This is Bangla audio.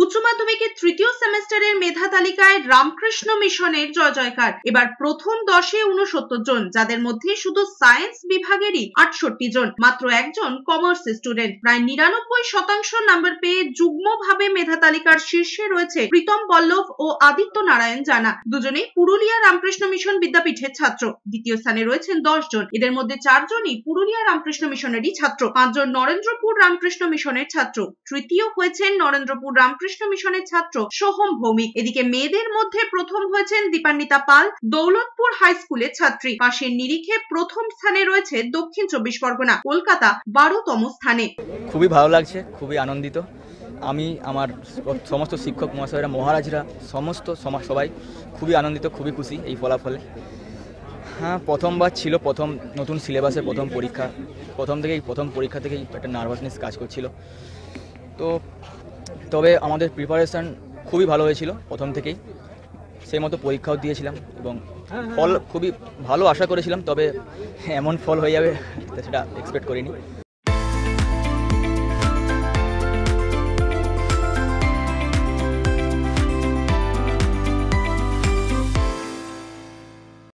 উচ্চ মাধ্যমিকের তৃতীয় সেমেস্টারের মেধা তালিকায় রামকৃষ্ণ মিশনের জয় জয়কার। এবার প্রথম 10-এ 69 জন, যাদের মধ্যে শুধু সায়েন্স বিভাগেরই 68 জন, মাত্র একজন কমার্স স্টুডেন্ট। প্রায় 99% নাম্বার পেয়ে যুগ্মভাবে মেধা তালিকার শীর্ষে রয়েছে প্রীতম পল্লব ও আদিত্য নারায়ণ জানা। দুজনেই পুরুলিয়া রামকৃষ্ণ মিশন বিদ্যাপীঠের ছাত্র। দ্বিতীয় স্থানে রয়েছেন 10 জন, এদের মধ্যে 4 জনই পুরুলিয়া রামকৃষ্ণ মিশনেরই ছাত্র, 5 জন নরেন্দ্রপুর রামকৃষ্ণ মিশনের ছাত্র। তৃতীয় হয়েছেন নরেন্দ্রপুর রামকৃষ্ণ মিশনের ছাত্র সোহম ভৌমিক। এদিকে মেয়েদের মধ্যে প্রথম হয়েছেন দীপান্বিতা পাল, দৌলতপুর হাই স্কুলের ছাত্রী। পাশের নিরিখে প্রথম স্থানে রয়েছে দক্ষিণ 24 পরগনা, কলকাতা 12তম স্থানে। খুবই ভালো লাগছে, খুবই আনন্দিত। আমি, আমার সমস্ত শিক্ষক মহাশয়রা, মহারাজরা, সমস্ত সবাই খুবই আনন্দিত, খুবই খুশি এই ফলাফলে। হ্যাঁ, প্রথমবার ছিল, প্রথম নতুন সিলেবাসের প্রথম পরীক্ষা। প্রথম পরীক্ষা থেকেই একটা নার্ভাসনেস কাজ করছিল। তবে আমাদের প্রিপারেশান খুবই ভালো হয়েছিল প্রথম থেকেই, সেই মতো পরীক্ষাও দিয়েছিলাম এবং ফল খুবই ভালো আশা করেছিলাম, তবে এমন ফল হয়ে যাবে সেটা এক্সপেক্ট করিনি।